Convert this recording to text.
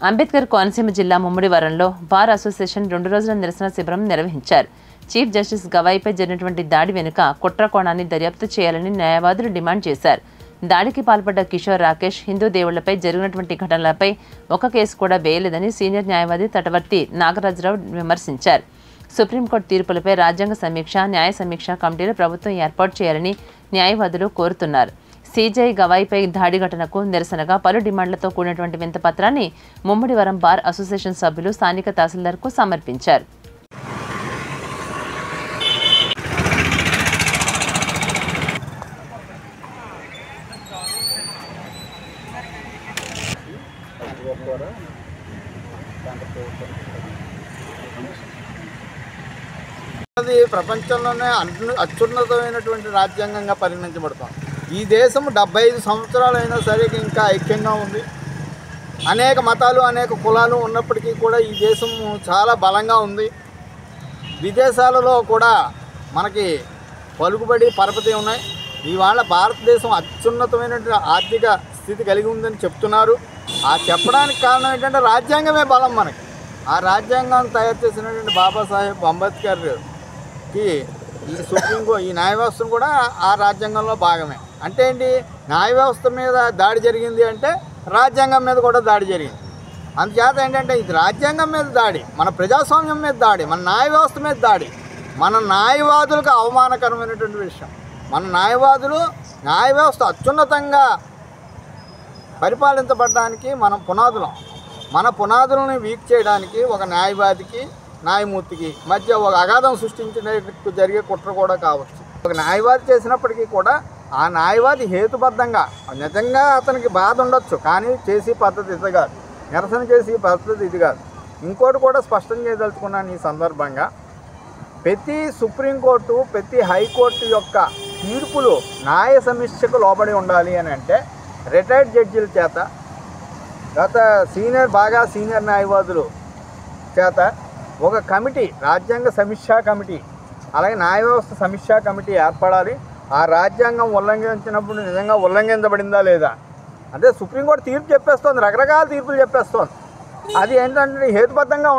అంబేద్కర్ కోనసీమ జిల్లా ముమ్మడివరంలో bar association 2 రోజుల నిరసన శిబిరం నిర్వహించారు. చీఫ్ జస్టిస్ గవాయిపై జరిగినటువంటి దాడి వెనుక కుట్ర కోణాన్ని దర్యాప్తు చేయాలని న్యాయవాదులు డిమాండ్ చేశారు. దాడికి పాల్పడ్డ కిషోర్ రాకేష్ హిందూ దేవుళ్లపై జరిగినటువంటి ఘటనలపై ఒక కేసు కూడా వేయలేదని సీనియర్ న్యాయవాది తటవర్తి నాగరాజరావు విమర్శించారు. సుప్రీంకోర్టు తీర్పులపై రాజ్యాంగ సమీక్ష, న్యాయ సమీక్ష కమిటీలు ప్రభుత్వం ఏర్పాటు చేయాలని న్యాయవాదులు కోరుతున్నారు. సీజై గవాయిపై దాడి ఘటనకు నిరసనగా పలు డిమాండ్లతో కూడినటువంటి వింతపత్రాన్ని ముమ్మడివరం బార్ అసోసియేషన్ సభ్యులు స్థానిక తహసీల్దార్కు సమర్పించారు. అది ప్రపంచంలోనే అత్యున్నతమైనటువంటి రాజ్యాంగంగా పరిగణించబడుతుంది. ఈ దేశం 75 సంవత్సరాలు అయినా సరే ఇంకా ఐక్యంగా ఉంది. అనేక మతాలు, అనేక కులాలు ఉన్నప్పటికీ కూడా ఈ దేశం చాలా బలంగా ఉంది. విదేశాలలో కూడా మనకి పలుకుబడి పరపతి ఉన్నాయి. ఇవాళ భారతదేశం అత్యున్నతమైనటువంటి ఆర్థిక స్థితి కలిగి ఉందని చెప్తున్నారు. ఆ చెప్పడానికి కారణం ఏంటంటే రాజ్యాంగమే బలం మనకి. ఆ రాజ్యాంగాన్ని తయారు చేసినటువంటి బాబాసాహెబ్ అంబేద్కర్కి ఈ న్యాయ వ్యవస్థను కూడా ఆ రాజ్యాంగంలో భాగమే. అంటే ఏంటి, న్యాయ వ్యవస్థ మీద దాడి జరిగింది అంటే రాజ్యాంగం మీద కూడా దాడి జరిగింది. అందుచేత ఏంటంటే ఇది రాజ్యాంగం మీద దాడి, మన ప్రజాస్వామ్యం మీద దాడి, మన న్యాయ వ్యవస్థ మీద దాడి, మన న్యాయవాదులకు అవమానకరమైనటువంటి విషయం. మన న్యాయవాదులు న్యాయ వ్యవస్థ అత్యున్నతంగా పరిపాలించబడడానికి మనం పునాదులం. మన పునాదులను వీక్ చేయడానికి ఒక న్యాయవాదికి న్యాయమూర్తికి మధ్య ఒక అగాధం సృష్టించడానికి జరిగే కుట్ర కూడా కావచ్చు. ఒక న్యాయవాది చేసినప్పటికీ కూడా ఆ న్యాయవాది హేతుబద్ధంగా నిజంగా అతనికి బాధ ఉండొచ్చు, కానీ చేసే పద్ధతి ఇది కాదు, నిరసన చేసే పద్ధతి ఇది కాదు. ఇంకోటి కూడా స్పష్టం చేయదలుచుకున్నాను ఈ సందర్భంగా, ప్రతి సుప్రీంకోర్టు, ప్రతి హైకోర్టు యొక్క తీర్పులు న్యాయ సమీక్షకు లోబడి ఉండాలి అని అంటే రిటైర్డ్ జడ్జీల చేత, బాగా సీనియర్ న్యాయవాదులు చేత ఒక కమిటీ, రాజ్యాంగ సమీక్షా కమిటీ, అలాగే న్యాయ వ్యవస్థ సమీక్షా కమిటీ ఏర్పడాలి. ఆ రాజ్యాంగం ఉల్లంఘించినప్పుడు నిజంగా ఉల్లంఘించబడిందా లేదా అంటే సుప్రీంకోర్టు తీర్పు చెప్పేస్తోంది, రకరకాల తీర్పులు చెప్పేస్తోంది. అది ఏంటంటే హేతుబద్ధంగా